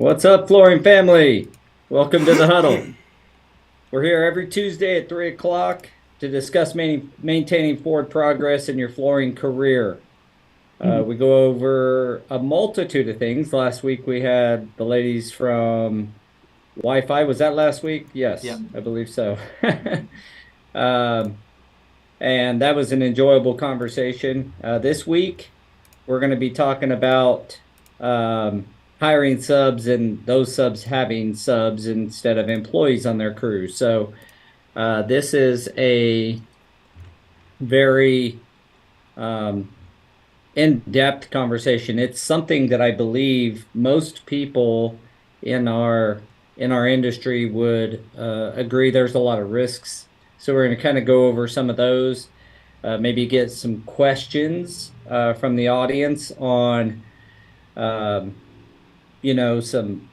What's up, flooring family? Welcome to the Huddle. We're here every Tuesday at 3 o'clock to discuss maintaining forward progress in your flooring career. We go over a multitude of things. Last week we had the ladies from Wi-Fi. Was that last week? Yes, Yep. I believe so. Um, and that was an enjoyable conversation. This week we're going to be talking about hiring subs and those subs having subs instead of employees on their crew. So this is a very in-depth conversation. It's something that I believe most people in our industry would agree there's a lot of risks. So we're going to kind of go over some of those, maybe get some questions from the audience on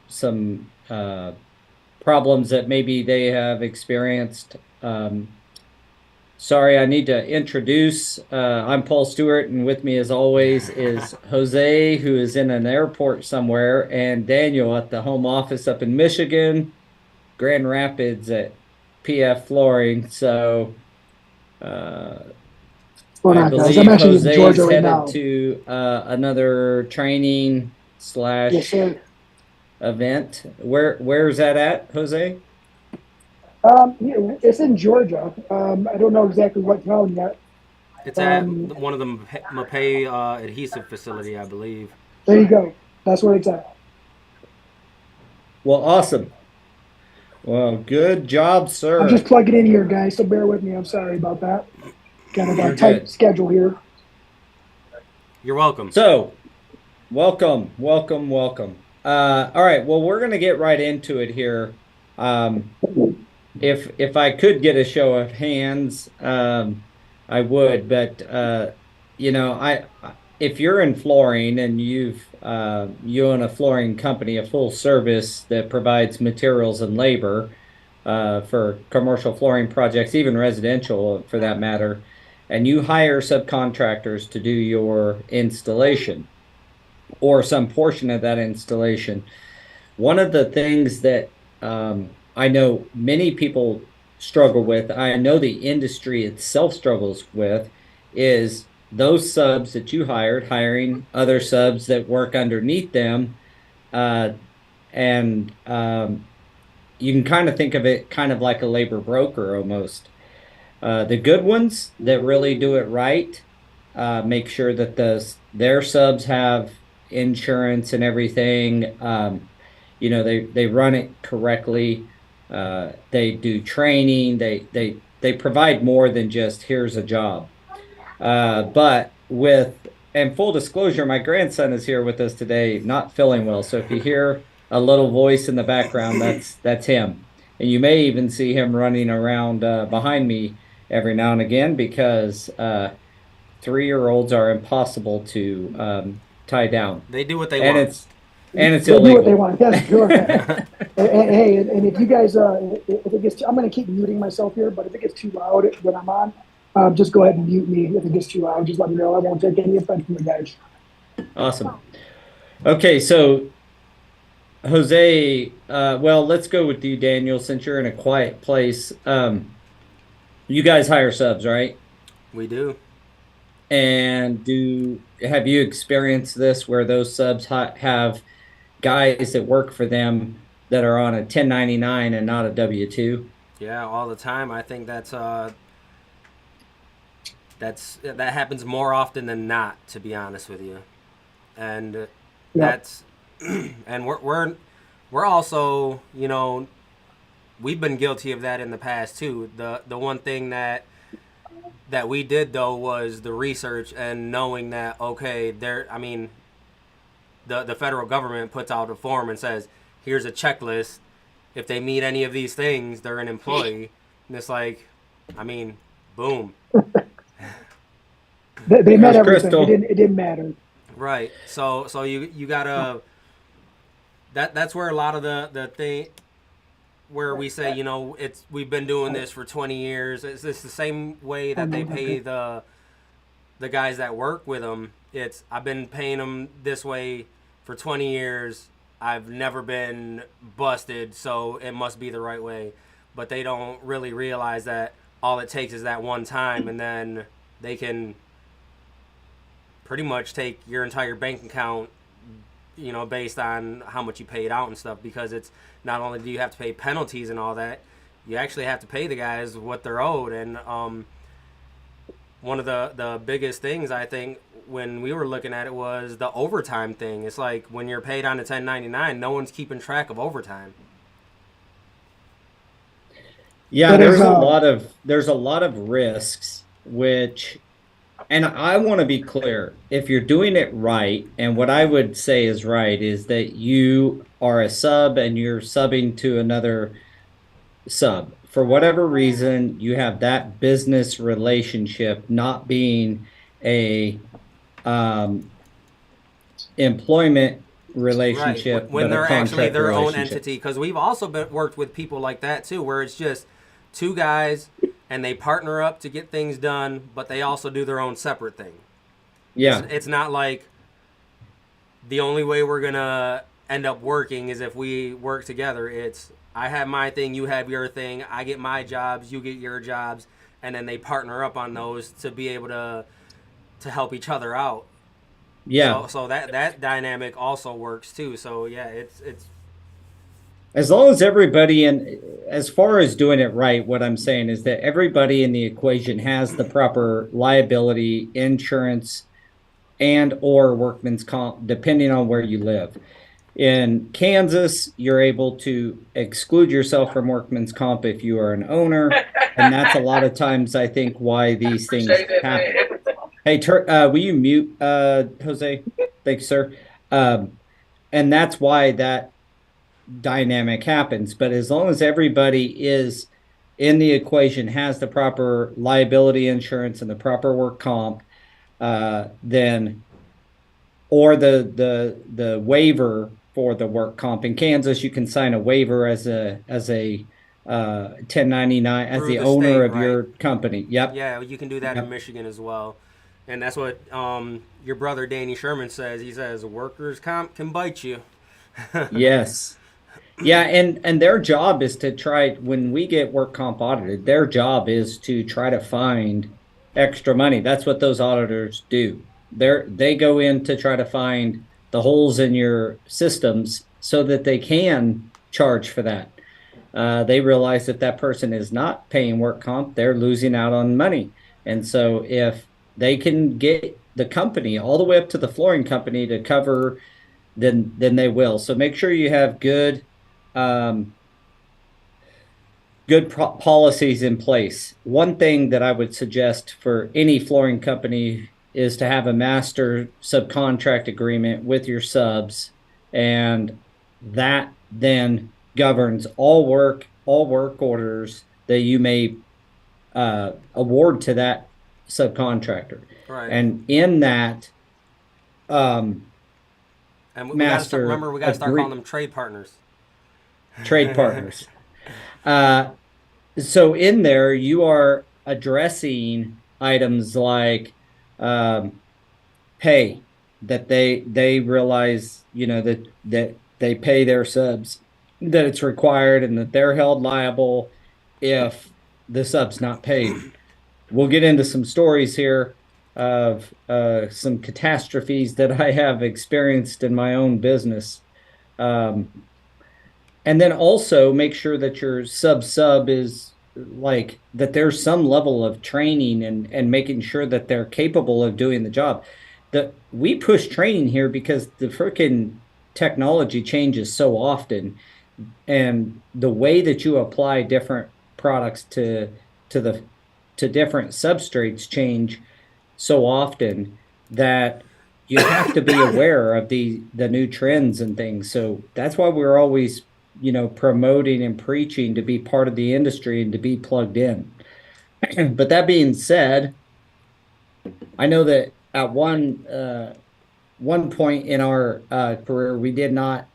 some problems that maybe they have experienced. Sorry, I need to introduce. I'm Paul Stuart, and with me, as always, is Jose, who is in an airport somewhere, and Daniel at the home office up in Michigan, Grand Rapids at PF Flooring. So What's going I on, guys? I'm believe actually in Jose is Georgia right headed now. to another training Yes, slash sir. event. Where's that at, Jose? It's in Georgia. I don't know exactly what town yet. It's at Um, one of the Mapei adhesive facility, I believe. there you go. That's where it's at. Well, awesome. Well, good job, I'm just sir. plugging in here, guys, so bear with me. I'm sorry about that. Kind of a You're tight good. schedule here. You're welcome. So, welcome, welcome, welcome. All right, well, we're gonna get right into it here. If I could get a show of hands, I would, but if you're in flooring and you own a flooring company, a full service that provides materials and labor for commercial flooring projects, even residential for that matter, and you hire subcontractors to do your installation or some portion of that installation. One of the things that I know many people struggle with, I know the industry itself struggles with, is those subs that you hiring other subs that work underneath them. Uh, and You can kind of think of it kind of like a labor broker almost. The good ones that really do it right, make sure that their subs have insurance and everything. They run it correctly. They do training. They provide more than just here's a job. But with and full disclosure, my grandson is here with us today, not feeling well. So if you hear a little voice in the background, that's him. And you may even see him running around behind me every now and again because 3-year-olds are impossible to tie down, They do what they and want. it's They do what they illegal. want. That's good. Hey, and if you guys, if it gets, I'm going to keep muting myself here, but if it gets too loud when I'm on, just go ahead and mute me. If it gets too loud, just let me know. I won't take any offense from the guys. Awesome. Okay, so Jose, well, let's go with you, Daniel, since you're in a quiet place. You guys hire subs, right? We do. And have you experienced this where those subs have guys that work for them that are on a 1099 and not a W-2? Yeah, all the time. I think that happens more often than not, to be honest with you. And Yep. that's and we're also, we've been guilty of that in the past too. The one thing that we did though was the research and knowing that okay, the federal government puts out a form and says, here's a checklist. If they meet any of these things, they're an employee. And it's like, I mean, boom. They met There's everything. It Crystal. didn't matter. Right. So you gotta that's where a lot of the thing where we say, we've been doing this for 20 years. It's the same way Oh that no, they not pay good. the guys that work with them. I've been paying them this way for 20 years. I've never been busted, so it must be the right way. But they don't really realize that all it takes is that one time, and then they can pretty much take your entire bank account, based on how much you paid out and stuff. Because it's not only do you have to pay penalties and all that, you actually have to pay the guys what they're owed. And one of the biggest things I think when we were looking at it was the overtime thing. It's like when you're paid on a 1099, no one's keeping track of overtime. Yeah, That is, there's a lot of risks, which, and I want to be clear, if you're doing it right, and what I would say is right is that you are a sub and you're subbing to another sub. For whatever reason, you have that business relationship not being a um, employment Right. relationship, When but a they're actually contract their own relationship. entity. Because we've also worked with people like that too, where it's just two guys and they partner up to get things done, but they also do their own separate thing. It's, Yeah. it's not like the only way we're going to end up working is if we work together. It's I have my thing, you have your thing, I get my jobs, you get your jobs, and then they partner up on those to be able to help each other out. Yeah. So that dynamic also works too. So yeah, it's As long as everybody in, as far as doing it right, what I'm saying is that everybody in the equation has the proper liability insurance and or workman's comp, depending on where you live. In Kansas, you're able to exclude yourself from workman's comp if you are an owner. And that's a lot of times, I think, why these things happen. Hey, will you mute, Jose? Thanks, sir. And that's why that dynamic happens. But as long as everybody is in the equation, has the proper liability insurance and the proper work comp, then or the waiver for the work comp. In Kansas, you can sign a waiver as a 1099 as through the the owner state, of right? your company. Yep. Yeah, you can do that in Yep. Michigan as well, and that's what your brother Danny Sherman says. He says workers' comp can bite you. Yes. Yeah, and their job is to try when we get work comp audited, their job is to try to find extra money. That's what those auditors do. They go in to try to find the holes in your systems so that they can charge for that. They realize that that person is not paying work comp, they're losing out on money. And so if they can get the company all the way up to the flooring company to cover, then they will. So make sure you have um, good policies in place. One thing that I would suggest for any flooring company is to have a master subcontract agreement with your subs, and that then governs all work orders that you may award to that subcontractor. Right. And in that um, And we got to master remember we got to start calling agree them trade partners. trade partners. Uh, so in there, you are addressing items like um, pay that they realize, that they pay their subs, that it's required, and that they're held liable if the sub's not paid. We'll get into some stories here of some catastrophes that I have experienced in my own business. Um, and then also make sure that your sub is like that there's some level of training and making sure that they're capable of doing the job. That we push training here because the freaking technology changes so often, and the way that you apply different products to the to different substrates change so often that you have to be aware of the new trends and things. So that's why we're always, promoting and preaching to be part of the industry and to be plugged in. But that being said, I know that at one point in our career, we did not,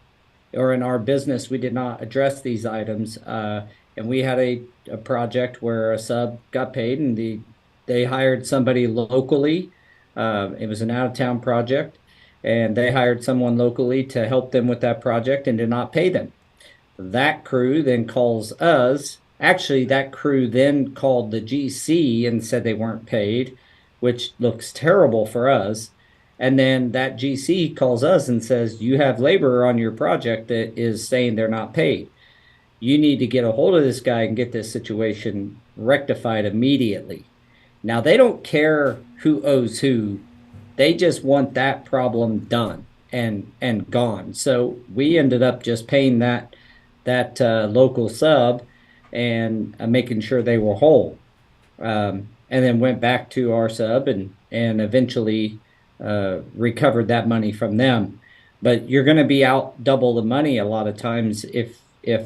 or in our business, we did not address these items. And we had a project where a sub got paid, and they hired somebody locally. It was an out of town project, and they hired someone locally to help them with that project and did not pay them. That crew then calls us. Actually, that crew then called the GC and said they weren't paid, which looks terrible for us. And then that GC calls us and says, you have labor on your project that is saying they're not paid. You need to get a hold of this guy and get this situation rectified immediately. Now, they don't care who owes who. They just want that problem done and gone. So we ended up just paying that local sub and making sure they were whole. And then went back to our sub and eventually recovered that money from them. But you're going to be out double the money a lot of times if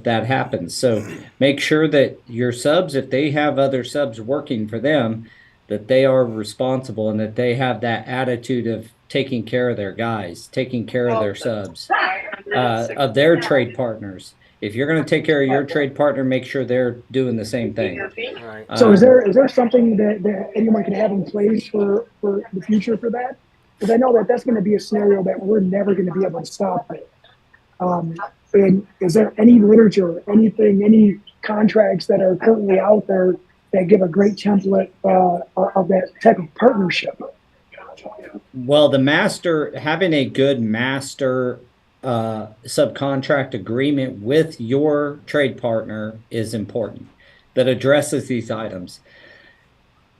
that happens. So make sure that your subs, if they have other subs working for them, that they are responsible and that they have that attitude of taking care of their guys, taking care of their subs, of their trade partners. If you're going to take care of your trade partner, make sure they're doing the same thing. Right. So is there something that anyone can have in place for the future for that? Because I know that that's going to be a scenario that we're never going to be able to stop it. And is there any literature, anything, any contracts that are currently out there that give a great template of that type of partnership? Well, having a good master subcontract agreement with your trade partner is important that addresses these items.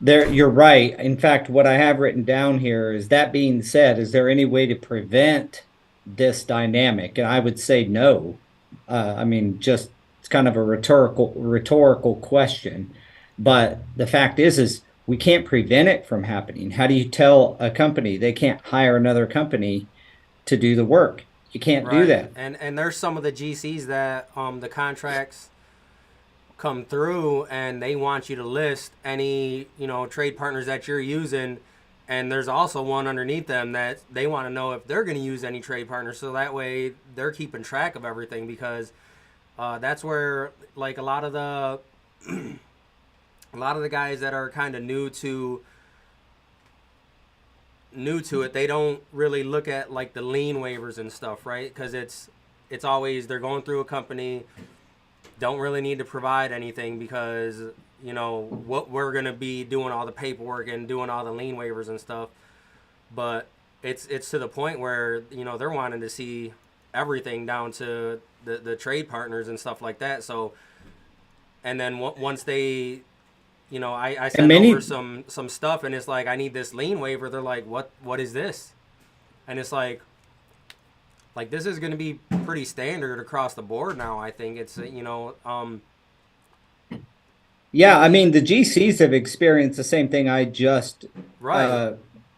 You're right. In fact, what I have written down here is, that being said, is there any way to prevent this dynamic? And I would say no. I mean, just it's kind of a rhetorical question. But the fact is we can't prevent it from happening. How do you tell a company they can't hire another company to do the work? You can't do that. And there's some of the GCs that the contracts come through and they want you to list any trade partners that you're using, and there's also one underneath them that they want to know if they're going to use any trade partners, so that way they're keeping track of everything, because that's where like a lot of the guys that are kind of new to it, they don't really look at like the lien waivers and stuff, right? Because it's always they're going through a company, don't really need to provide anything because what we're going to be doing all the paperwork and doing all the lien waivers and stuff. But it's to the point where they're wanting to see everything down to the trade partners and stuff like that. So and then once they I sent over some stuff and it's like, I need this lien waiver, they're like, what is this? And it's like this is going to be pretty standard across the board now. I think it's yeah, I mean, the GCs have experienced the same thing I just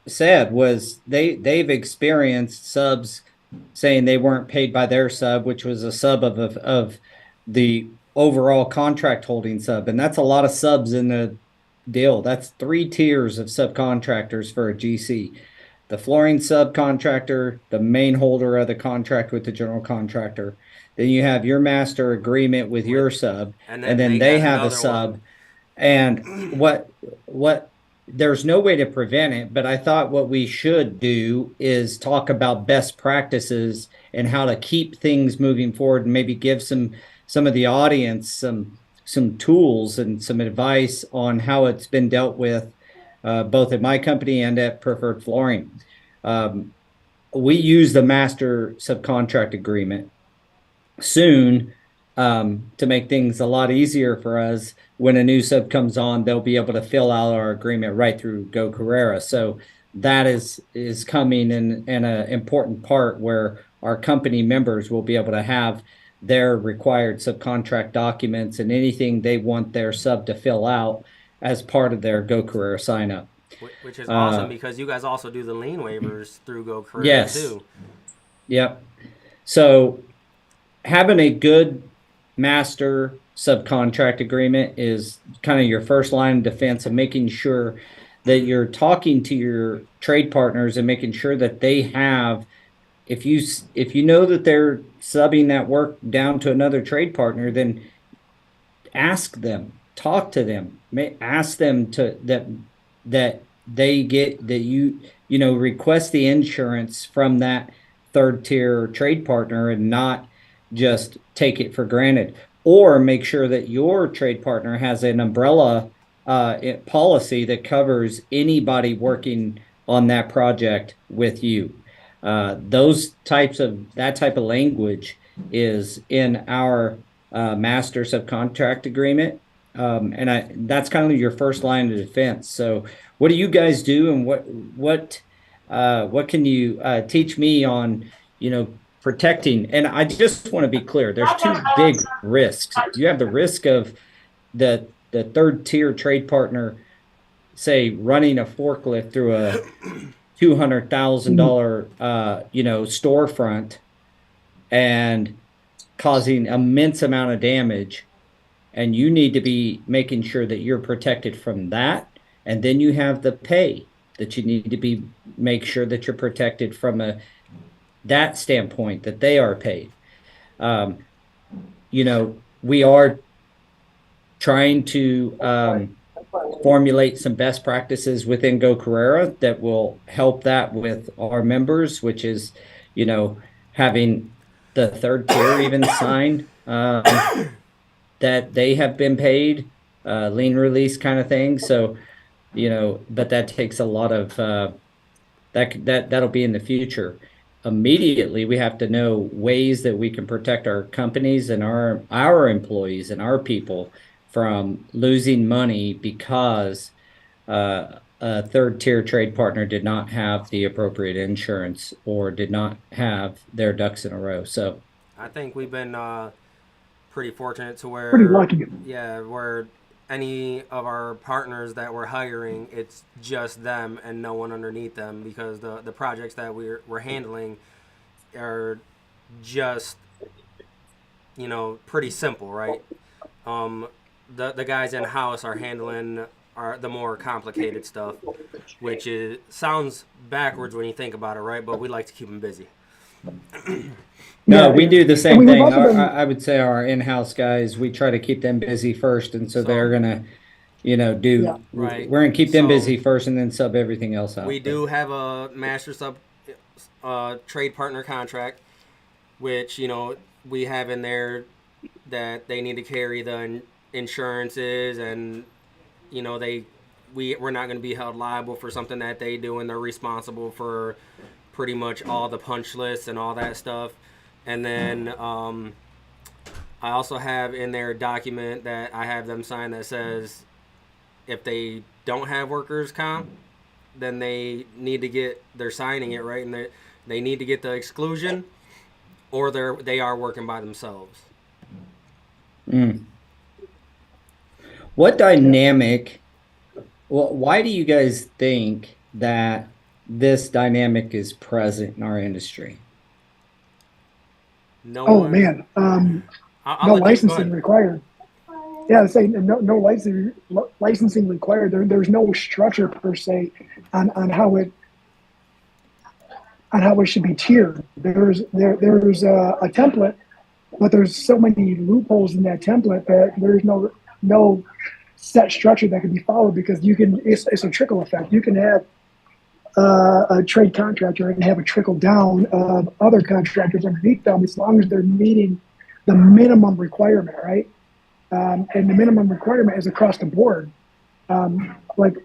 said. Was they've experienced subs saying they weren't paid by their sub, which was a sub of the overall contract holding sub, and that's a lot of subs in the deal. That's 3 tiers of subcontractors for a GC. The flooring subcontractor, the main holder of the contract with the general contractor. Then you have your master agreement with your sub, and then they have a sub. One. And what there's no way to prevent it, but I thought what we should do is talk about best practices and how to keep things moving forward, and maybe give some of the audience some tools and some advice on how it's been dealt with, both at my company and at Preferred Flooring. We use the master subcontract agreement soon to make things a lot easier for us. When a new sub comes on, they'll be able to fill out our agreement right through Go Carerra. So that is coming in an important part where our company members will be able to have their required subcontract documents and anything they want their sub to fill out as part of their Go Carerra sign up. Which is awesome, because you guys also do the lien waivers through Go Carerra too. Yep. So having a good master subcontract agreement is kind of your first line of defense, of making sure that you're talking to your trade partners and making sure that they have, if you know that they're subbing that work down to another trade partner, then ask them, talk to them, ask them that they get that request the insurance from that third tier trade partner and not just take it for granted, or make sure that your trade partner has an umbrella policy that covers anybody working on that project with you. That type of language is in our master subcontract agreement. And that's kind of your first line of defense. So what do you guys do, and what can you teach me on, protecting? And I just want to be clear, there's two big risks. You have the risk of the third tier trade partner, say, running a forklift through a $200,000 storefront and causing immense amount of damage, and you need to be making sure that you're protected from that. And then you have the pay that you need to make sure that you're protected from that standpoint, that they are paid. We are trying to formulate some best practices within Go Carerra that will help that with our members, which is, having the third tier even sign that they have been paid, lien release kind of thing. So, but that takes a lot of that'll be in the future. Immediately, we have to know ways that we can protect our companies and our employees and our people from losing money because a third tier trade partner did not have the appropriate insurance or did not have their ducks in a row. So I think we've been pretty fortunate to Pretty where, lucky. yeah, where any of our partners that we're hiring, it's just them and no one underneath them, because the projects that we're handling are just, pretty simple, right? The guys in house are handling the more complicated stuff, which sounds backwards when you think about it, right? But we like to keep them busy. No, we do the same we've thing. also been- I would say our in-house guys, we try to keep them busy first, and so they're gonna, do. Yeah. Right. We're gonna keep them So, busy first, and then sub everything else out. We do have a master sub trade partner contract, which we have in there that they need to carry the insurances, and we're not going to be held liable for something that they do, and they're responsible for pretty much all the punch lists and all that stuff. And then I also have in there a document that I have them sign that says if they don't have workers' comp, then they're signing it, right? And they need to get the exclusion, or they are working by themselves. What dynamic? Well, why do you guys think that this dynamic is present in our industry? Oh man, no licensing required. Yeah, say no licensing required. There's no structure per se on how it should be tiered. There's a template, but there's so many loopholes in that template that there's no set structure that can be followed, because it's a trickle effect. You can have a trade contractor and have a trickle down of other contractors underneath them, as long as they're meeting the minimum requirement, right? And the minimum requirement is across the board. Like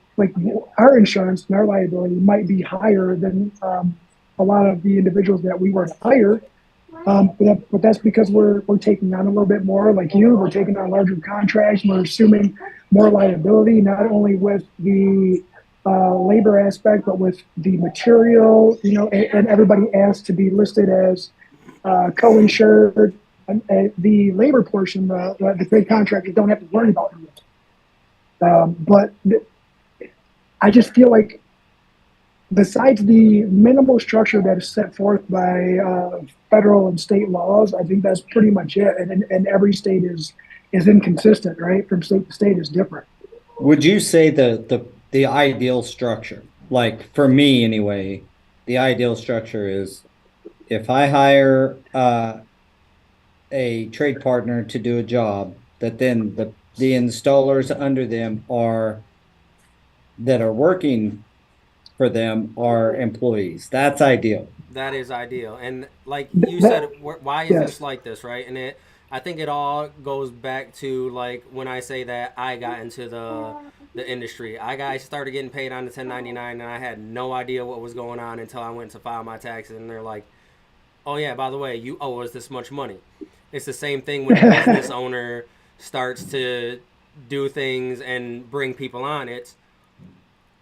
our insurance and our liability might be higher than a lot of the individuals that we were to hire, but that's because we're taking on a little bit more. Like we're taking on larger contracts. We're assuming more liability, not only with the labor aspect, but with the material. And everybody asked to be listed as co-insured. And the labor portion, the trade contractors don't have to worry about it. But I just feel like, besides the minimal structure that is set forth by federal and state laws, I think that's pretty much it. And every state is inconsistent, right? From state to state is different. Would you say the ideal structure, like for me anyway, the ideal structure is if I hire a trade partner to do a job, that then the installers under them that are working for them are employees. That's ideal. That is ideal. And like you That, said, why is this yes. like this, right? And I think it all goes back to like when I say that I got into the industry. I started getting paid on the 1099, and I had no idea what was going on until I went to file my taxes, and they're like, "Oh yeah, by the way, you owe us this much money." It's the same thing when a business owner starts to do things and bring people on. It's,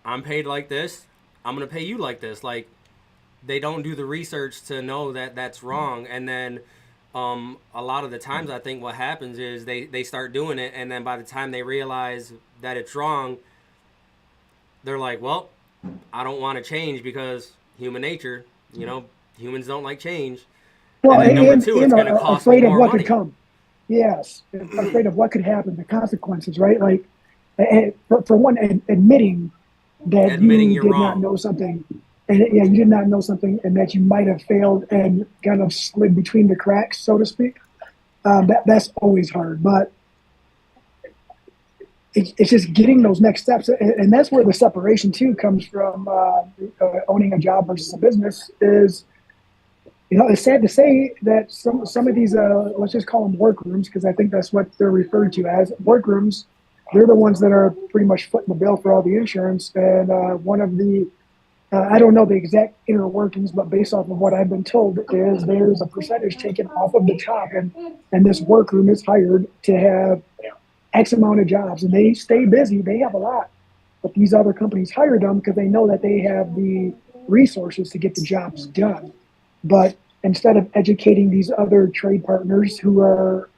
I'm paid like this. I'm gonna pay you like this. Like, they don't do the research to know that that's wrong, and then a lot of the times I think what happens is they start doing it, and then by the time they realize that it's wrong, they're like, well, I don't want to change because human nature, humans don't like change. Well, And then number two, it's and going to cost me afraid of more what could money. come. Yes, afraid of what could happen, the consequences, right? Like, for one, admitting that Admitting you you're did not wrong. know something, and yeah, you did not know something, and that you might have failed and kind of slid between the cracks, so to speak. That's always hard, but it's just getting those next steps, and that's where the separation too comes from. Owning a job versus a business is, it's sad to say that some of these, let's just call them workrooms, because I think that's what they're referred to as workrooms. They're the ones that are pretty much footing the bill for all the insurance. And one of the, I don't know the exact inner workings, but based off of what I've been told, is there's a percentage taken off of the top, and this workroom is hired to have X amount of jobs, and they stay busy. They have a lot, but these other companies hire them because they know that they have the resources to get the jobs done. But instead of educating these other trade partners who are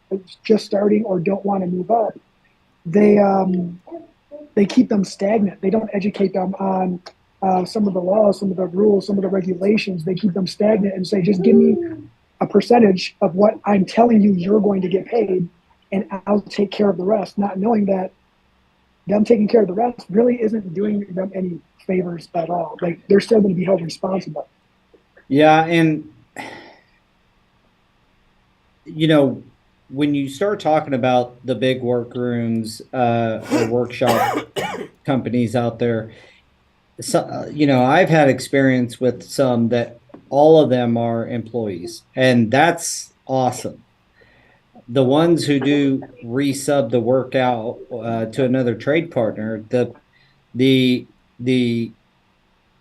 just starting or don't want to move up, they they keep them stagnant. They don't educate them on some of the laws, some of the rules, some of the regulations. They keep them stagnant and say, just give me a percentage of what I'm telling you you're going to get paid, and I'll take care of the rest, not knowing that them taking care of the rest really isn't doing them any favors at all. Like, they're still going to be held responsible. Yeah, and you know, when you start talking about the big workrooms or workshop companies out there, so, I've had experience with some that all of them are employees, and that's awesome. The ones who do resub the work out to another trade partner, the the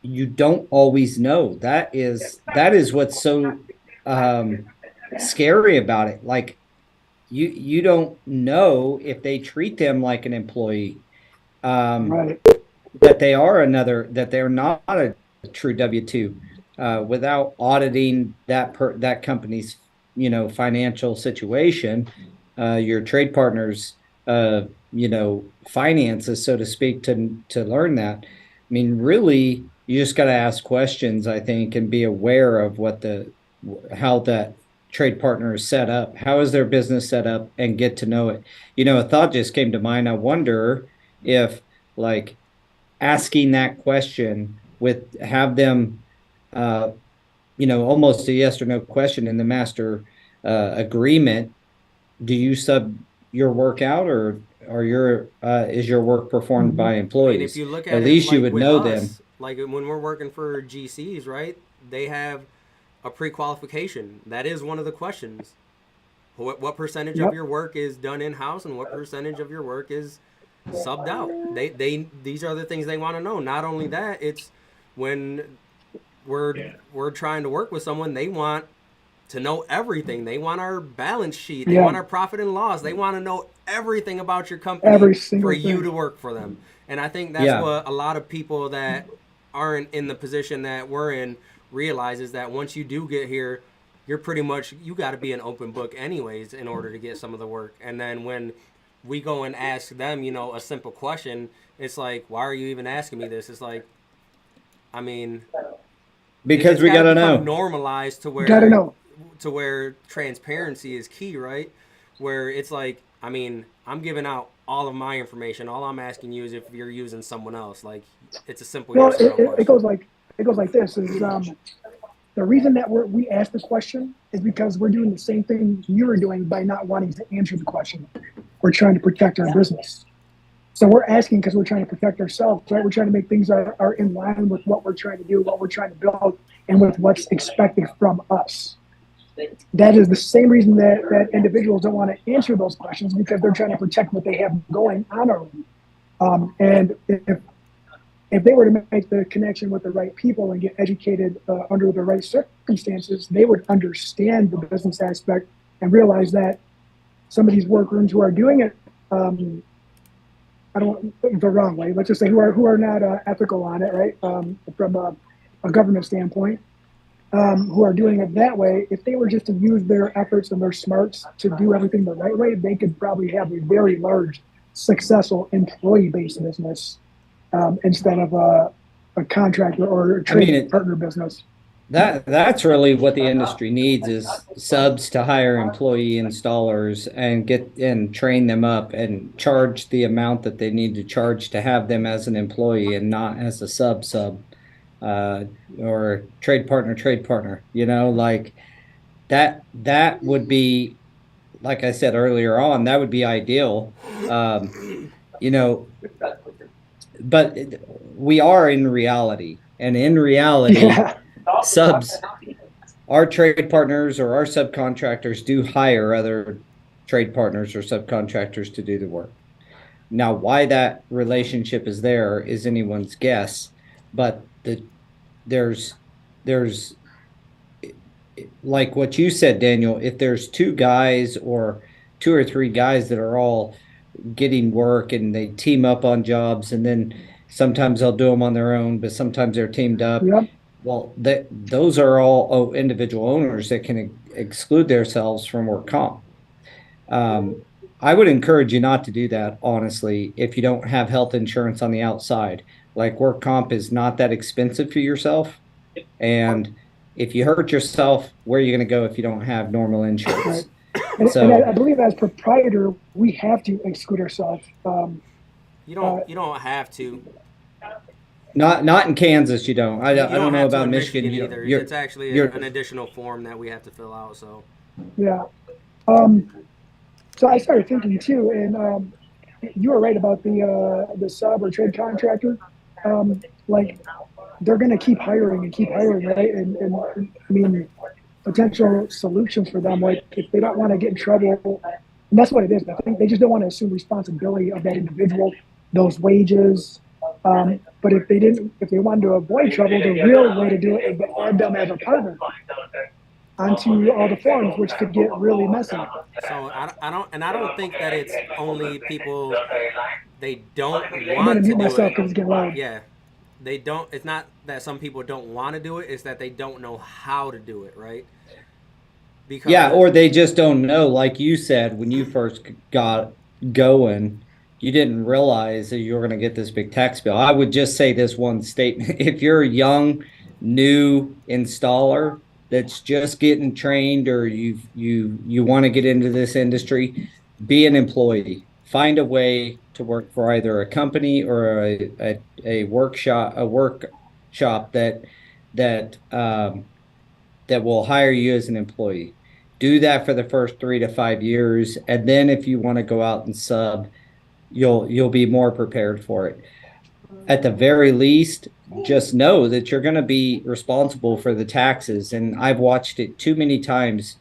you don't always know. That is what's so um, scary about it. Like, you don't know if they treat them like an employee, um, Right. that they're not a true W-2 without auditing that company's financial situation, your trade partners finances, so to speak, to learn that. I mean, really, you just got to ask questions, I think, and be aware of how that trade partner is set up. How is their business set up, and get to know it. A thought just came to mind. I wonder if, like, asking that question with have them almost a yes or no question in the master agreement. Do you sub your work out, or your is your work performed Mm-hmm. by I mean, if employees? you look At at it least you like would with know them. us, like when we're working for GCs, right? They have a pre-qualification. That is one of the questions. What percentage of Yep. your work is done in house, and what percentage of your work is subbed out? They these are the things they want to know. Not only that, it's when we're trying to work with someone, they want to know everything. They want our balance sheet. They Yeah. want our profit and loss. They want to know everything about your company Every for single you thing. to work for them. And I think that's Yeah. what a lot of people that aren't in the position that we're in realize, is that once you do get here, you're pretty much, you got to be an open book anyways in order to get some of the work. And then when we go and ask them, a simple question, it's like, why are you even asking me this? It's like, I mean, Because it's we got got to to become know. normalized to Gotta where know. transparency is key, right? Where it's like, I mean, I'm giving out all of my information. All I'm asking you is if you're using someone else. Like, it's a simple Well, yes or no it question. goes like this. Is the reason that we ask the question is because we're doing the same thing you're doing by not wanting to answer the question. We're trying to protect our business. So we're asking because we're trying to protect ourselves, right? We're trying to make things are in line with what we're trying to do, what we're trying to build, and with what's expected from us. That is the same reason that individuals don't want to answer those questions, because they're trying to protect what they have going on our own. And if they were to make the connection with the right people and get educated under the right circumstances, they would understand the business aspect and realize that some of these workrooms who are doing it, I don't the wrong way. Let's just say who are not ethical on it, right? From a government standpoint, who are doing it that way. If they were just to use their efforts and their smarts to do everything the right way, they could probably have a very large, successful employee-based business instead of a contractor or a trading partner business. That's really what the industry needs, is subs to hire employee installers and get and train them up and charge the amount that they need to charge to have them as an employee and not as a sub or trade partner, like that would be, like I said earlier on, that would be ideal. You know, but we are in reality, and in reality, Yeah. subs, our trade partners or our subcontractors do hire other trade partners or subcontractors to do the work. Now, why that relationship is there is anyone's guess, but there's there's like what you said, Daniel, if there's two guys or two or three guys that are all getting work and they team up on jobs, and then sometimes they'll do them on their own, but sometimes they're teamed up. Yep. Well, those are all individual owners that can exclude themselves from work comp. I would encourage you not to do that, honestly, if you don't have health insurance on the outside. Like, work comp is not that expensive for yourself. And if you hurt yourself, where are you going to go if you don't have normal insurance? Right. And I believe as proprietor, we have to exclude ourselves. You don't have to. Not in Kansas, you don't. I don't know about Michigan either. It's actually an additional form that we have to fill out. So yeah. So I started thinking too, and you were right about the sub or trade contractor. Like, they're going to keep hiring, right? And I mean, potential solutions for them, like if they don't want to get in trouble, and that's what it is. I think they just don't want to assume responsibility of that individual, those wages. But if they wanted to avoid trouble, the real way to do it is to add them as a partner onto all the forms, which could get really messy. So I don't think that it's only people they don't want to do it. Yeah, they don't. It's not that some people don't want to do it; it's that they don't know how to do it, right? Because or they just don't know. Like you said, when you first got going, you didn't realize that you were going to get this big tax bill. I would just say this one statement: if you're a young, new installer that's just getting trained, or you want to get into this industry, be an employee. Find a way to work for either a company or a workshop that will hire you as an employee. Do that for the first 3 to 5 years, and then if you want to go out and sub, you'll be more prepared for it. At the very least, just know that you're going to be responsible for the taxes. And I've watched it too many times.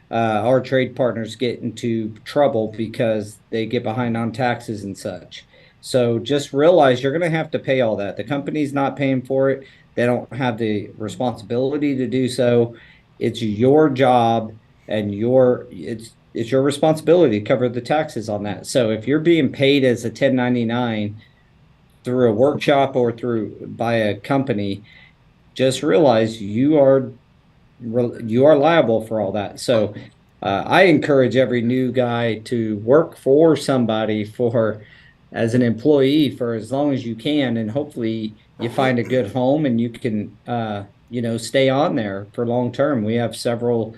Our trade partners get into trouble because they get behind on taxes and such. So just realize you're going to have to pay all that. The company's not paying for it. They don't have the responsibility to do so. It's your job, and it's your responsibility to cover the taxes on that. So if you're being paid as a 1099 through a workshop or by a company, just realize you are liable for all that. So I encourage every new guy to work for somebody as an employee for as long as you can, and hopefully you find a good home and you can stay on there for long term. We have several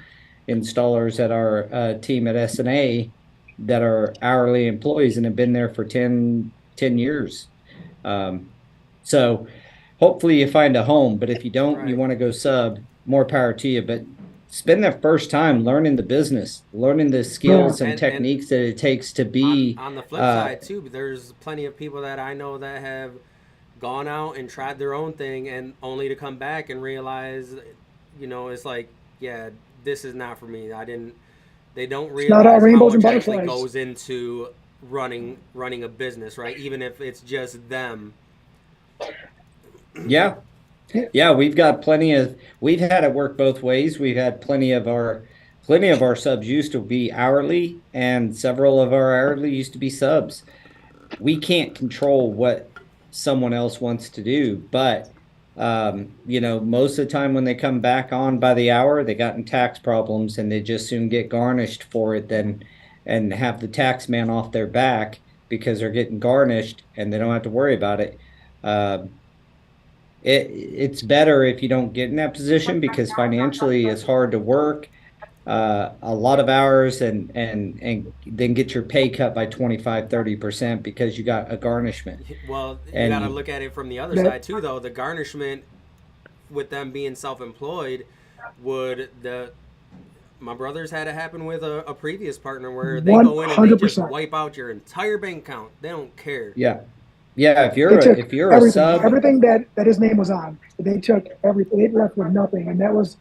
installers at our team at SNA that are hourly employees and have been there for 10 years. So hopefully you find a home, but if you don't, you want to go sub, more power to you. But spend their first time learning the business, learning the Yeah. skills and And techniques that it takes to on be, the flip uh, side too, there's plenty of people that I know that have gone out and tried their own thing and only to come back and realize, it's like, yeah, this is not for me. I didn't. They don't It's not all realize how rainbows and much actually butterflies. goes into running a business, right? Even if it's just them. yeah, Yeah. yeah, we've had it work both ways. We've had plenty of our subs used to be hourly, and several of our hourly used to be subs. We can't control what someone else wants to do, but most of the time when they come back on by the hour, they got in tax problems and they just soon get garnished for it then and have the tax man off their back because they're getting garnished and they don't have to worry about it. Um, it's better if you don't get in that position because financially it's hard to work a lot of hours and then get your pay cut by 25-30% because you got a garnishment. Well, you got to And look at it from the other That side too, though. The garnishment with them being self-employed would the my brothers had it happen with a previous partner where they one go in and they hundred just percent. wipe out your entire bank account. They don't care. yeah, yeah, They took if you're a everything, sub, everything that his name was on. They took everything. They left with nothing, and that was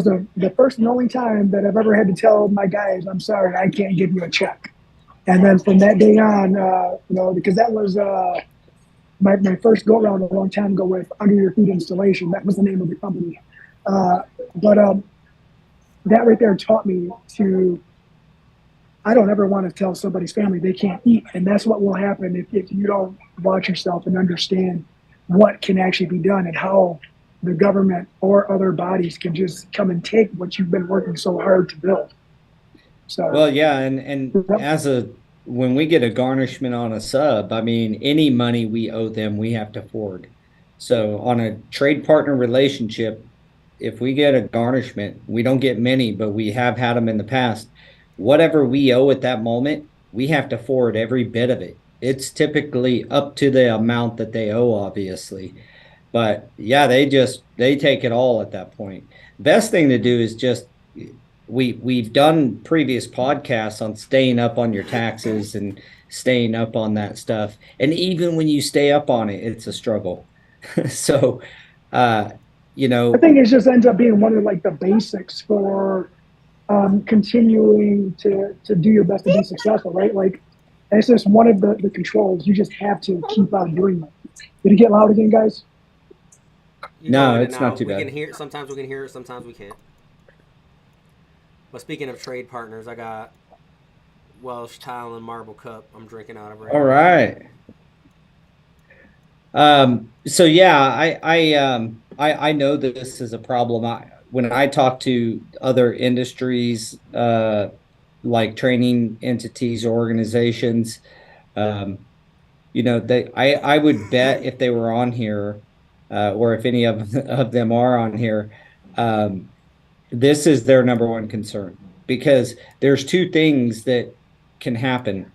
the first and only time that I've ever had to tell my guys, "I'm sorry, I can't give you a check." And then from that day on, because that was my first go around a long time ago with Under Your Feet Installation. That was the name of the company. But that right there taught me to. I don't ever want to tell somebody's family they can't eat, and that's what will happen if you don't watch yourself and understand what can actually be done and how the government or other bodies can just come and take what you've been working so hard to build. So, well, yeah, and yep, as a when we get a garnishment on a sub, I mean, any money we owe them, we have to forward. So on a trade partner relationship, if we get a garnishment, we don't get many, but we have had them in the past. Whatever we owe at that moment, we have to forward every bit of it. It's typically up to the amount that they owe, obviously. But yeah, they take it all at that point. Best thing to do is just we've done previous podcasts on staying up on your taxes and staying up on that stuff. And even when you stay up on it, it's a struggle. So uh, you I know, think it just ends up being one of like the basics for continuing to do your best to be successful, right? Like it's just one of the controls. You just have to keep on doing it. Did it get loud again, guys? You go no, in and it's not out. too We can bad. hear. Sometimes we can hear it. Sometimes we can't. But speaking of trade partners, I got Welsh Tile and Marble Cup. I'm drinking out of right All now. right. So yeah, I know that this is a problem. When I talk to other industries, like training entities or organizations, um, I would bet if they were on here, or if any of them are on here, um, this is their number one concern because there's two things that can happen.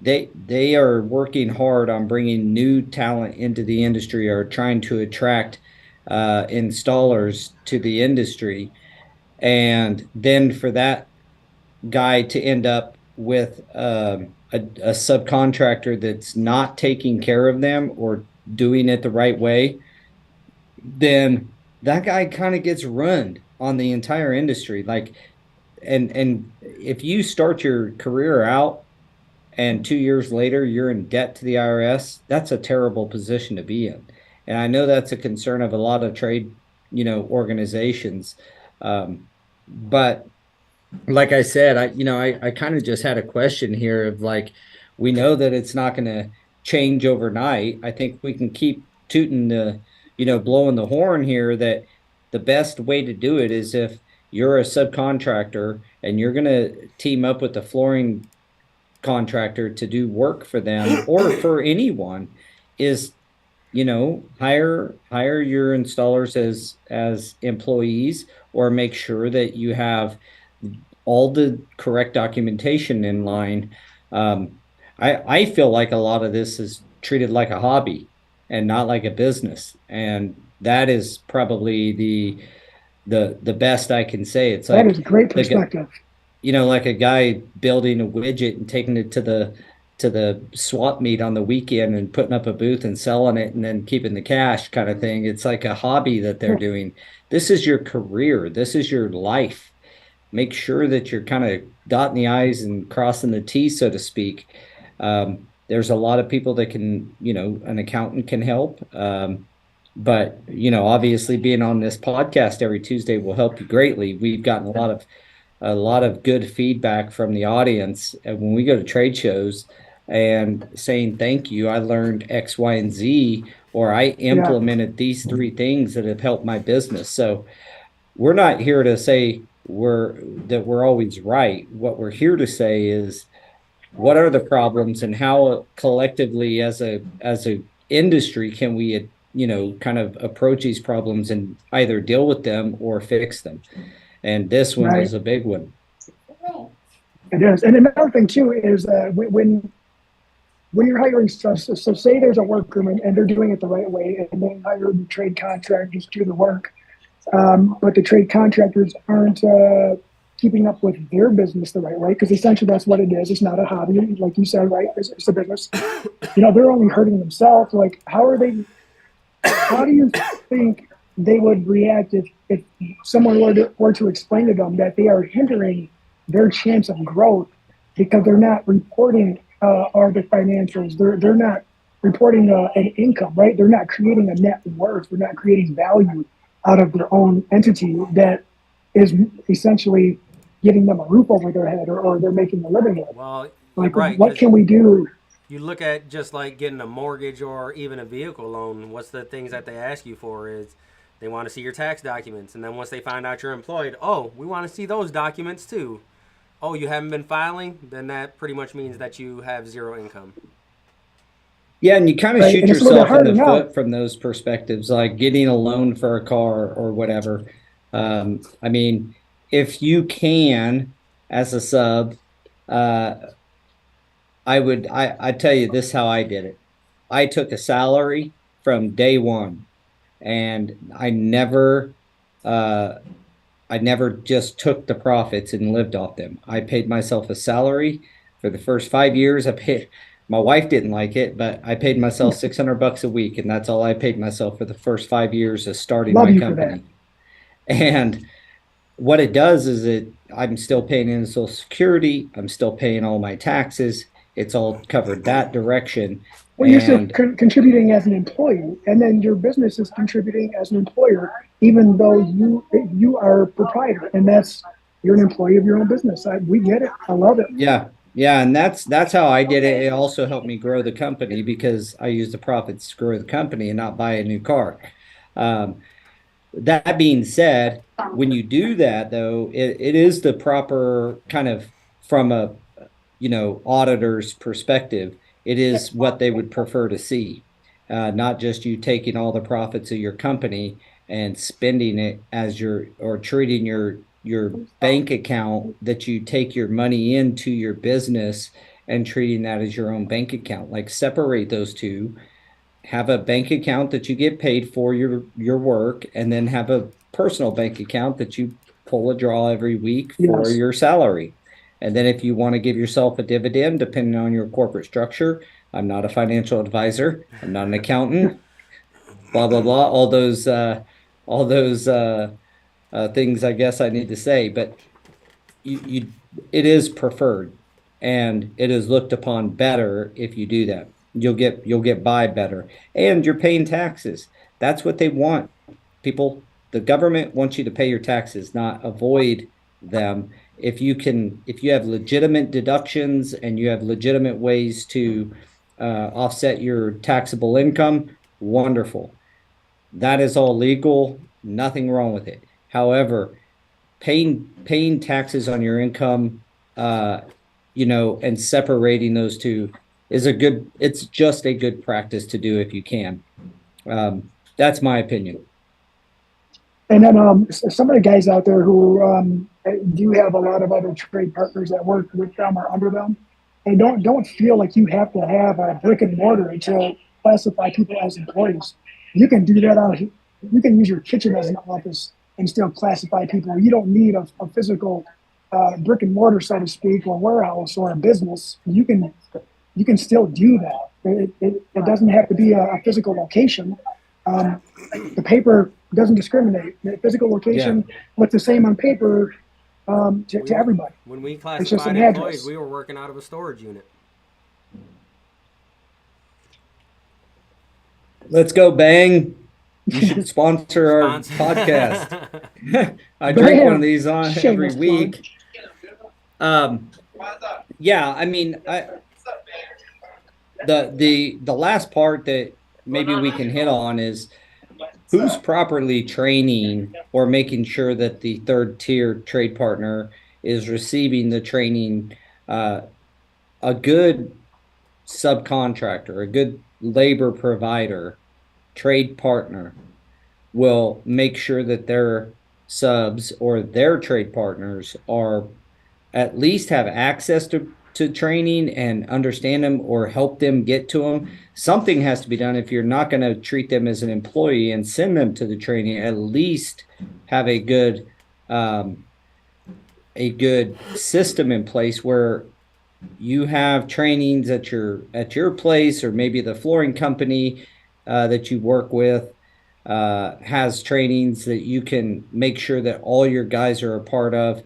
They are working hard on bringing new talent into the industry or trying to attract installers to the industry, and then for that guy to end up with a subcontractor that's not taking care of them or doing it the right way, then that guy kind of gets ruined on the entire industry. Like, and if you start your career out and 2 years later you're in debt to the IRS, that's a terrible position to be in. And I know that's a concern of a lot of trade, organizations. But like I said, I kind of just had a question here of like, we know that it's not going to change overnight. I think we can keep tooting blowing the horn here that the best way to do it is if you're a subcontractor and you're going to team up with the flooring contractor to do work for them or for anyone is hire your installers as employees or make sure that you have all the correct documentation in line. um, I feel like a lot of this is treated like a hobby and not like a business, and that is probably the best I can say. It's That is like great the perspective. like a guy building a widget and taking it to the swap meet on the weekend and putting up a booth and selling it and then keeping the cash kind of thing. It's like a hobby that they're doing. This is your career. This is your life. Make sure that you're kind of dotting the I's and crossing the T's, so to speak. There's a lot of people that can, an accountant can help. But obviously being on this podcast every Tuesday will help you greatly. We've gotten a lot of good feedback from the audience. And when we go to trade shows and saying thank you, I learned X, Y, and Z, or I Yeah, implemented these three things that have helped my business. So we're not here to say we're always right. What we're here to say is what are the problems and how collectively as a industry can we kind of approach these problems and either deal with them or fix them. And this one right. was a big one. It is. And another thing too is when you're hiring stuff, so say there's a workroom and they're doing it the right way, and they hire the trade contractors to do the work, but the trade contractors aren't keeping up with their business the right way, because essentially that's what it is. It's not a hobby, like you said, right? It's a business. They're only hurting themselves. Like, how do you think they would react if someone were to explain to them that they are hindering their chance of growth because they're not reporting all the financials? They're not reporting an income, right? They're not creating a net worth. They're not creating value out of their own entity that is essentially giving them a roof over their head, or they're making a living with. Well, Like, right, what because can we do? you look at just like getting a mortgage or even a vehicle loan. What's the things that they ask you for is they want to see your tax documents, and then once they find out you're employed, oh, we want to see those documents too. Oh, you haven't been filing? Then that pretty much means that you have zero income. Yeah, and you kind of Right? shoot And it's a little bit yourself in harder the now. foot from those perspectives, like getting a loan for a car or whatever. I mean, if you can, as a sub, uh, I tell you this how I did it. I took a salary from day one, and uh, I never just took the profits and lived off them. I paid myself a salary for the first 5 years. My wife didn't like it, but I paid myself $600 a week, and that's all I paid myself for the first 5 years of starting Love my you for that. company. And what it does is I'm still paying in Social Security. I'm still paying all my taxes. It's all covered that direction. Well, you're still And contributing as an employee, and then your business is contributing as an employer, even though you are a proprietor, and you're an employee of your own business. We get it. I love it. yeah, yeah, and that's how I did it. It also helped me grow the company because I used the profits to grow the company and not buy a new car. Um, that being said, when you do that, though, it is the proper kind of from a auditor's perspective, it is what they would prefer to see, not just you taking all the profits of your company and spending it as or treating your bank account that you take your money into your business and treating that as your own bank account. Like separate those two, have a bank account that you get paid for your work, and then have a personal bank account that you pull a draw every week for Yes. your salary. And then if you want to give yourself a dividend, depending on your corporate structure, I'm not a financial advisor, I'm not an accountant, blah blah blah, all those things I guess I need to say, but you it is preferred and it is looked upon better if you do that. You'll get by better, and you're paying taxes. That's what they want. People, the government wants you to pay your taxes, not avoid them. If you have legitimate deductions and you have legitimate ways to offset your taxable income, wonderful. That is all legal, nothing wrong with it. However, paying taxes on your income, and separating those two it's just a good practice to do if you can. That's my opinion. And then some of the guys out there who do have a lot of other trade partners that work with them or under them, and don't feel like you have to have a brick and mortar to classify people as employees. You can do that out. You can use your kitchen as an office and still classify people. You don't need a physical brick and mortar, so to speak, or warehouse or a business. You can still do that. It doesn't have to be a physical location. The paper doesn't discriminate. The physical location looks the same on paper to everybody. When we It's just classified an employees, address. we were working out of a storage unit. Let's go, Bang. You should sponsor our Sponsor. podcast. I drink one of these on every Shameless plug. week. Yeah, I mean, the last part that maybe we can hit on is who's properly training or making sure that the third tier trade partner is receiving the training. A good subcontractor, a good labor provider, trade partner will make sure that their subs or their trade partners are at least have access to training and understand them or help them get to them. Something has to be done. If you're not going to treat them as an employee and send them to the training, at least have a good system in place where you have trainings at your place, or maybe the flooring company that you work with has trainings that you can make sure that all your guys are a part of.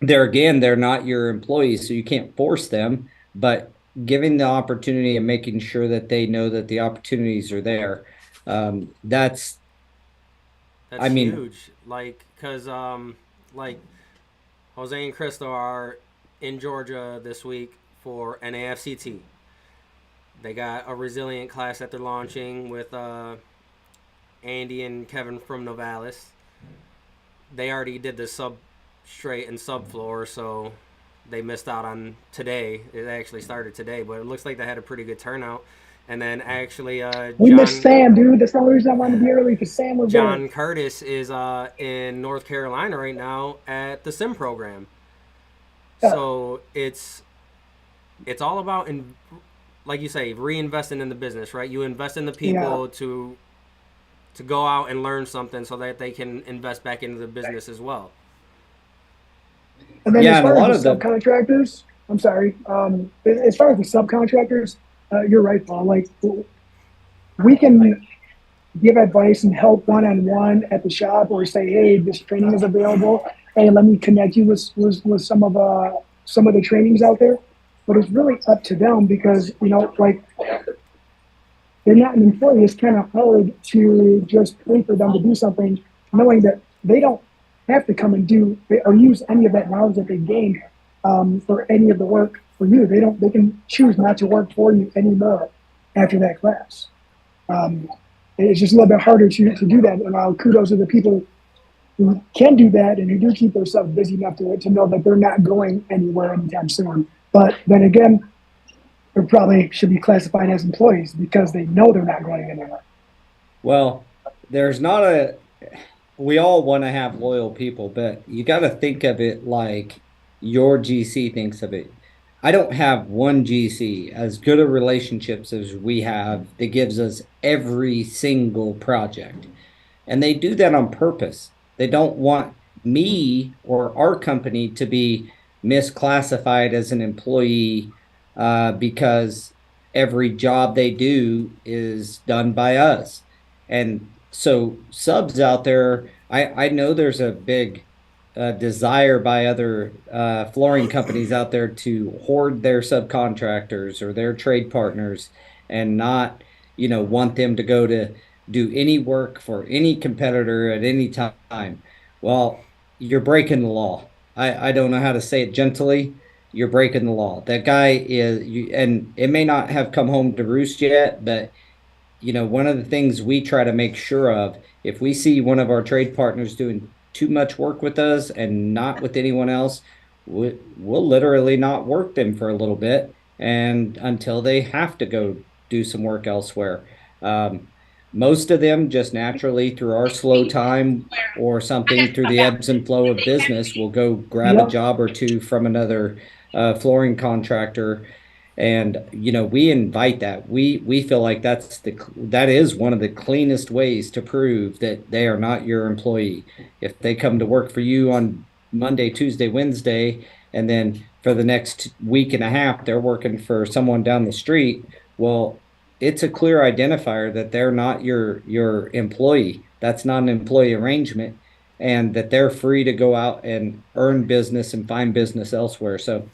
They're not your employees, so you can't force them, but giving the opportunity and making sure that they know that the opportunities are there. That's huge. Like, because, like, Jose and Crystal are in Georgia this week for NAFCT. They got a resilient class that they're launching with Andy and Kevin from Novalis. They already did the substrate and subfloor, so they missed out on today. It actually started today, but it looks like they had a pretty good turnout. And then actually, we missed Sam, dude. That's the only reason I wanted to be early, because Sam was John there. Curtis is in North Carolina right now at the sim program. Yeah. So it's all about, like you say, reinvesting in the business, right? You invest in the people to go out and learn something so that they can invest back into the business as well. And then as far as the subcontractors, I'm sorry. As far as the subcontractors, you're right, Paul. Like, we can give advice and help one-on-one at the shop, or say, hey, this training is available. Hey, let me connect you with some of the trainings out there. But it's really up to them, because, like, they're not an employee. It's kind of hard to just pay for them to do something, knowing that they don't have to come and do or use any of that knowledge that they gained for any of the work for you. They can choose not to work for you anymore after that class. It's just a little bit harder to do that. And kudos to the people who can do that and who do keep themselves busy enough to know that they're not going anywhere anytime soon. But then again, they probably should be classified as employees because they know they're not going anywhere. Well, we all want to have loyal people, but you got to think of it like your GC thinks of it. I don't have one GC as good of relationships as we have that gives us every single project. And they do that on purpose. They don't want me or our company to be misclassified as an employee because every job they do is done by us. And so subs out there, I know there's a big desire by other flooring companies out there to hoard their subcontractors or their trade partners and not, want them to go to do any work for any competitor at any time. Well, you're breaking the law. I don't know how to say it gently. You're breaking the law. That guy and it may not have come home to roost yet, but one of the things we try to make sure of, if we see one of our trade partners doing too much work with us and not with anyone else, we'll literally not work them for a little bit and until they have to go do some work elsewhere. Most of them just naturally, through our slow time or something, through the ebbs and flow of business, will go grab a job or two from another flooring contractor. And we invite that. We feel like that is one of the cleanest ways to prove that they are not your employee. If they come to work for you on Monday, Tuesday, Wednesday, and then for the next week and a half they're working for someone down the street, well, it's a clear identifier that they're not your employee. That's not an employee arrangement, and that they're free to go out and earn business and find business elsewhere. So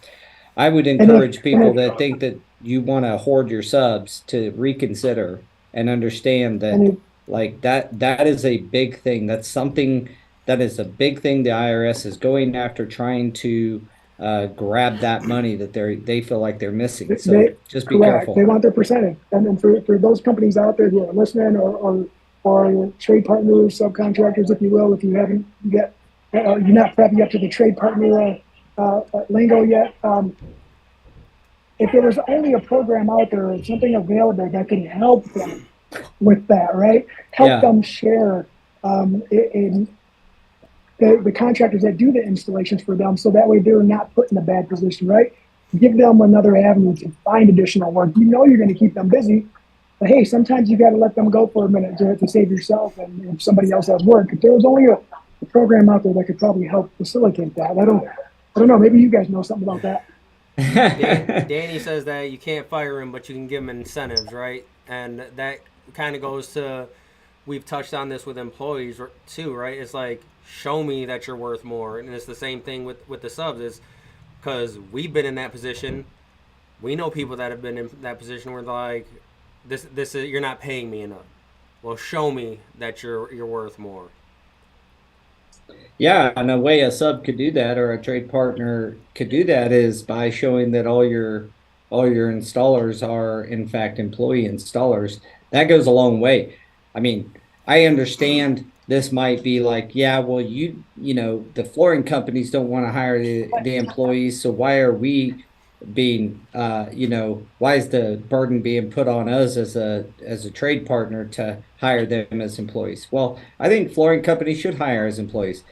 I would And if, encourage and people if, that think that you want to hoard your subs to reconsider and understand and that, if, like, that is a big thing. That is a big thing the IRS is going after, trying to grab that money that they feel like they're missing. So They just be correct. They careful. want their percentage. And then for those companies out there who are listening, or trade partners, subcontractors, if you will, if you haven't yet, you're not prepping up to the trade partner lingo yet. If there was only a program out there or something available that can help them with that, right? Help Yeah. them share in the contractors that do the installations for them, so that way they're not put in a bad position, right? Give them another avenue to find additional work. You know you're going to keep them busy, but hey, sometimes you got to let them go for a minute to save yourself, and if somebody else has work. If there was only a program out there that could probably help facilitate that, I don't know. Maybe you guys know something about that. Danny says that you can't fire him, but you can give him incentives, right? And that kind of goes to, we've touched on this with employees too, right? It's like, show me that you're worth more. And it's the same thing with the subs, is because we've been in that position. We know people that have been in that position where they're like, this is, you're not paying me enough. Well, show me that you're worth more. Yeah, and a way a sub could do that, or a trade partner could do that, is by showing that all your installers are in fact employee installers. That goes a long way. I mean, I understand this might be like, yeah, well, the flooring companies don't want to hire the employees, so why are we being why is the burden being put on us as a trade partner to hire them as employees? Well, I think flooring companies should hire as employees.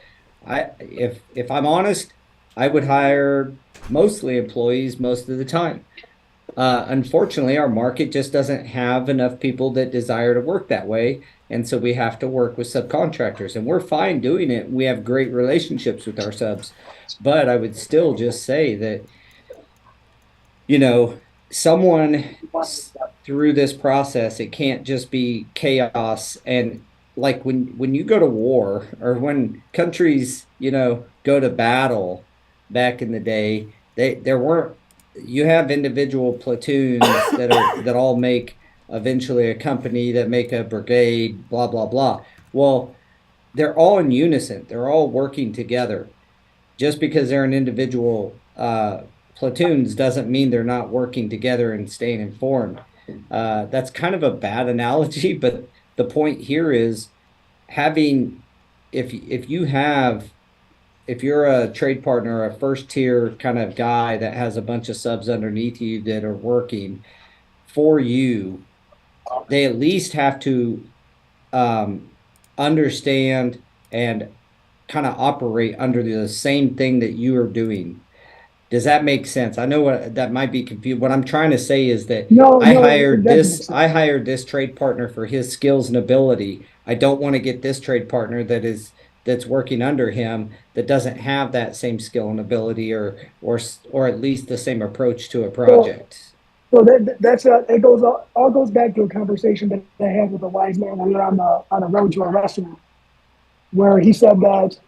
If I'm honest, I would hire mostly employees most of the time. Unfortunately, our market just doesn't have enough people that desire to work that way, and so we have to work with subcontractors, and we're fine doing it. We have great relationships with our subs, but I would still just say that, someone through this process, it can't just be chaos. And like when you go to war, or when countries, go to battle back in the day, there weren't, you have individual platoons that all make eventually a company, that make a brigade, blah, blah, blah. Well, they're all in unison. They're all working together. Just because they're in individual platoons doesn't mean they're not working together and staying informed. That's kind of a bad analogy, but the point here is having, if you're a trade partner, a first tier kind of guy that has a bunch of subs underneath you that are working for you, they at least have to um, understand and kind of operate under the same thing that you are doing. Does that make sense? I know that might be confused. What I'm trying to say is that No, I no, it hired does make this I sense. hired this trade partner for his skills and ability. I don't want to get this trade partner that's working under him that doesn't have that same skill and ability, or at least the same approach to a So, project. so that's it goes all goes back to a conversation that I had with a wise man when we were on the road to a restaurant, where he said that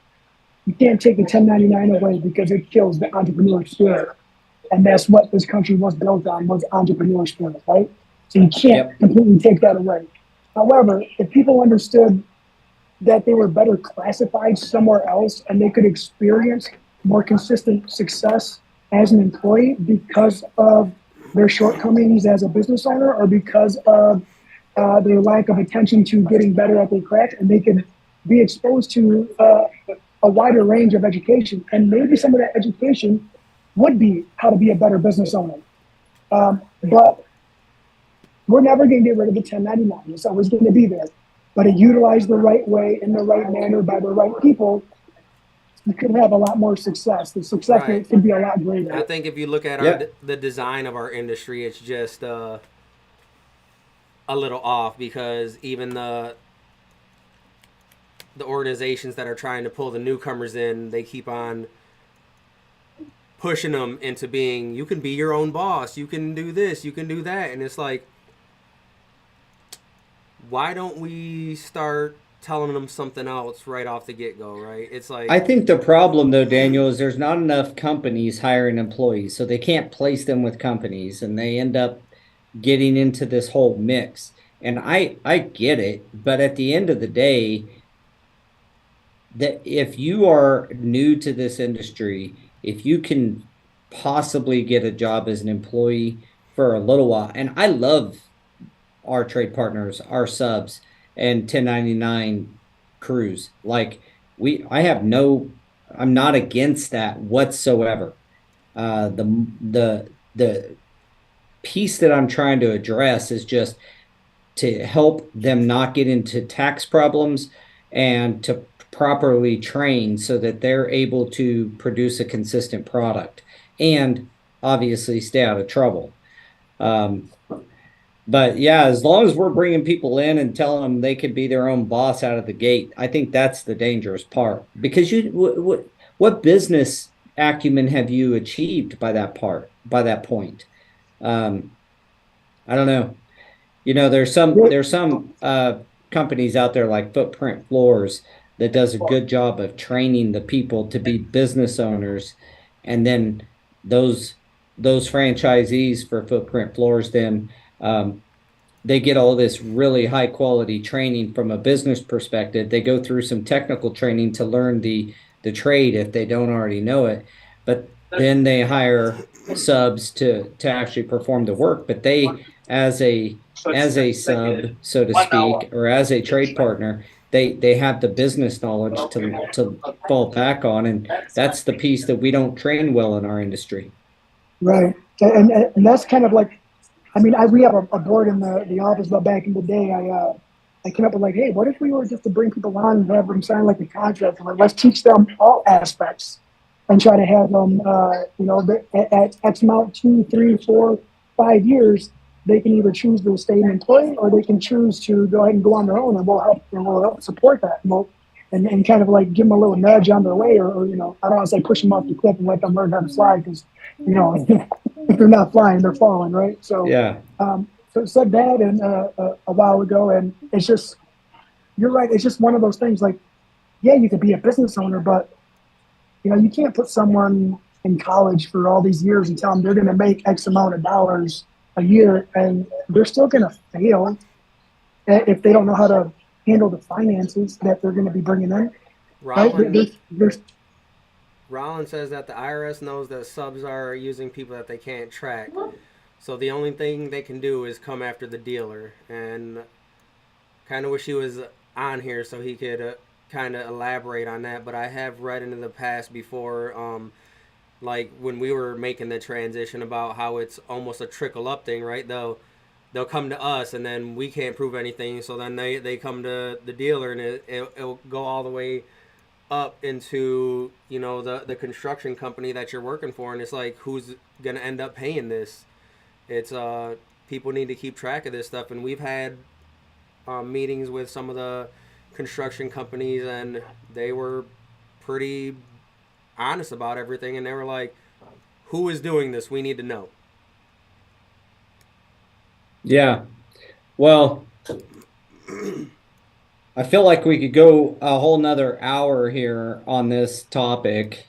you can't take the 1099 away because it kills the entrepreneur spirit. And that's what this country was built on, was entrepreneur spirit, right? So you can't Yep. completely take that away. However, if people understood that they were better classified somewhere else and they could experience more consistent success as an employee because of their shortcomings as a business owner, or because of their lack of attention to getting better at their craft, and they could be exposed to a wider range of education. And maybe some of that education would be how to be a better business owner. But we're never going to get rid of the 1099. It's always going to be there. But it utilized the right way, in the right manner, by the right people, you could have a lot more success. The success Right. rate could be a lot I greater. think if you look at Yeah. the design of our industry, it's just a little off because even the organizations that are trying to pull the newcomers in, they keep on pushing them into being, you can be your own boss, you can do this, you can do that, and it's like, why don't we start telling them something else right off the get go, right? It's like, I think the problem though, Daniel, is there's not enough companies hiring employees, so they can't place them with companies and they end up getting into this whole mix. And I get it, but at the end of the day, that if you are new to this industry, if you can possibly get a job as an employee for a little while, and I love our trade partners, our subs, and 1099 crews. Like I have no, I'm not against that whatsoever. The piece that I'm trying to address is just to help them not get into tax problems and to properly train so that they're able to produce a consistent product and obviously stay out of trouble. Um, but yeah, as long as we're bringing people in and telling them they could be their own boss out of the gate, I think that's the dangerous part. Because what business acumen have you achieved by that point? Um, I don't know. There's some companies out there like Footprint Floors that does a good job of training the people to be business owners, and then those those franchisees for Footprint Floors then they get all this really high quality training from a business perspective. They go through some technical training to learn the trade if they don't already know it, but then they hire subs to actually perform the work. But they, as a sub, so to speak, or as a trade partner, they have the business knowledge to fall back on, and that's the piece that we don't train well in our industry. Right. And that's kind of like, I mean, we have a board in the office, but back in the day, I came up with like, hey, what if we were just to bring people on and have them sign like a contract? Like, let's teach them all aspects and try to have them, at X amount, 2, 3, 4, 5 years, they can either choose to stay an employee or they can choose to go ahead and go on their own, and we'll help support that. And kind of like give them a little nudge on their way, or I don't want to say push them off the cliff and let them learn how to fly, because if they're not flying, they're falling, right? So, Yeah. so said that and a while ago, and it's just, you're right. It's just one of those things. Like, yeah, you could be a business owner, but you can't put someone in college for all these years and tell them they're going to make X amount of dollars a year, and they're still going to fail if they don't know how to handle the finances that they're going to be bringing in. Right? Rollins says that the IRS knows that subs are using people that they can't track. So the only thing they can do is come after the dealer. And kind of wish he was on here so he could kind of elaborate on that. But I have read into the past before, like when we were making the transition, about how it's almost a trickle up thing, right? They'll come to us and then we can't prove anything. So then they come to the dealer, and it'll go all the way up into the construction company that you're working for, and it's like, who's gonna end up paying this? It's people need to keep track of this stuff, and we've had meetings with some of the construction companies, and they were pretty honest about everything, and they were like, who is doing this? We need to know. Yeah. Well, I feel like we could go a whole nother hour here on this topic,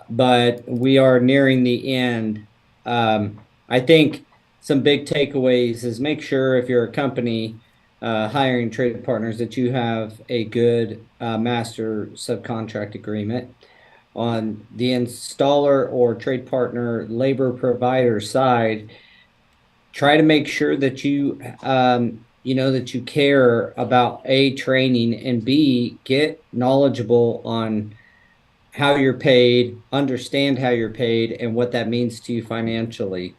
but we are nearing the end. I think some big takeaways is make sure if you're a company hiring trade partners that you have a good master subcontract agreement. On the installer or trade partner labor provider side, try to make sure that that you care about A, training, and B, get knowledgeable on how you're paid, understand how you're paid and what that means to you financially,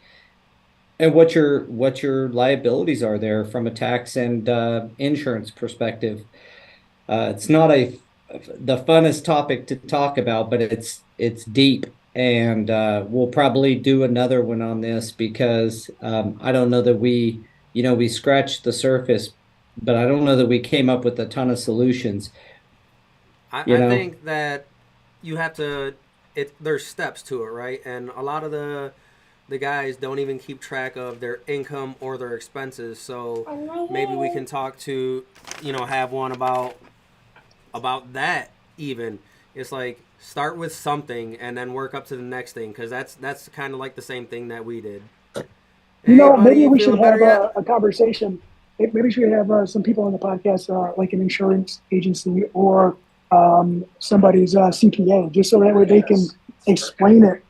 and what your liabilities are there from a tax and insurance perspective. It's not a the funnest topic to talk about, but it's deep, and we'll probably do another one on this because I don't know that we scratched the surface, but I don't know that we came up with a ton of solutions. You I know, think that you have to. There's steps to it, right? And a lot of the guys don't even keep track of their income or their expenses. So maybe we can talk to, have one about that. Even it's like start with something and then work up to the next thing, because that's kind of like the same thing that we did. Hey, buddy, Maybe you we should feeling better have yet? a conversation. Maybe we should have some people on the podcast, like an insurance agency or somebody's CPA, just so that way they can explain it.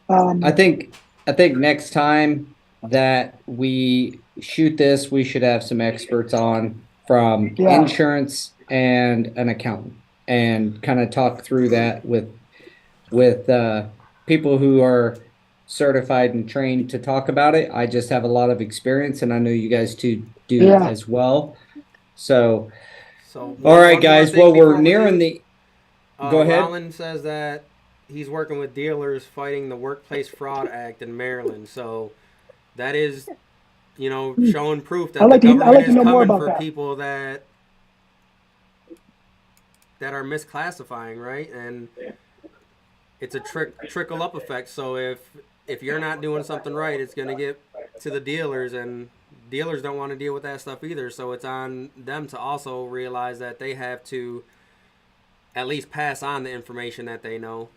I Um, think I think next time that we shoot this, we should have some experts on from yeah, insurance and an accountant and kind of talk through that with people who are certified and trained to talk about it. I just have a lot of experience, and I know you guys too do yeah. as well. So, So all right, one more guys. thing Well, we're before we nearing leave. the. Go ahead. Rollin says that he's working with dealers fighting the Workplace Fraud Act in Maryland. So that is, showing proof that the I'd government like to is know more coming about for that. people that are misclassifying, right? And it's a trickle up effect. So if you're not doing something right, it's going to get to the dealers, and dealers don't want to deal with that stuff either. So it's on them to also realize that they have to at least pass on the information that they know.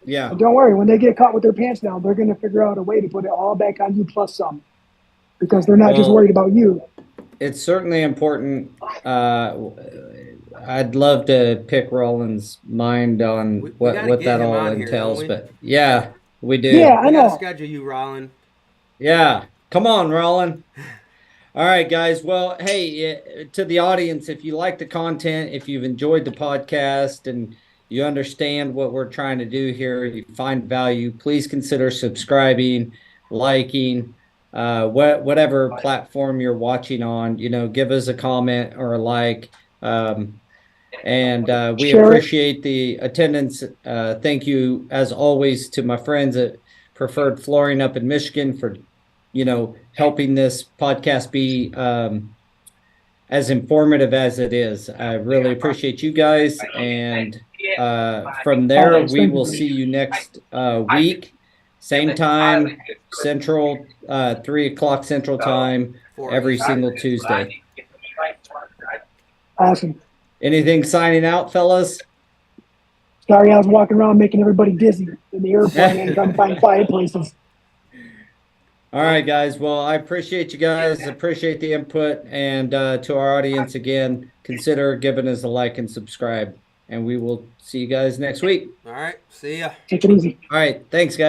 Yeah. But don't worry, when they get caught with their pants down, they're going to figure out a way to put it all back on you plus some, because they're not just worried Well, about you. it's certainly important. I'd love to pick Roland's mind on We what got to what get that him all on here, don't entails, we? but yeah, we Yeah, do. I We got to know. schedule you, Rollin. Yeah, come on, Roland. All right, guys. Well, hey, to the audience, if you like the content, if you've enjoyed the podcast and you understand what we're trying to do here, you find value, please consider subscribing, liking, whatever platform you're watching on. Give us a comment or a like. And we Share it. appreciate the attendance. Thank you, as always, to my friends at Preferred Flooring up in Michigan for helping this podcast be as informative as it is. I really appreciate you guys. And from there, Always. we Thank you, will buddy. see you next week, same time, Central, 3 o'clock Central Time, 4 every Eastern. single Tuesday. Awesome. Anything signing out, fellas? Sorry, I was walking around making everybody dizzy in the airplane and trying to find quiet places. All right, guys. Well, I appreciate you guys. Appreciate the input. And to our audience, again, consider giving us a like and subscribe. And we will see you guys next week. All right. See ya. Take it easy. All right. Thanks, guys.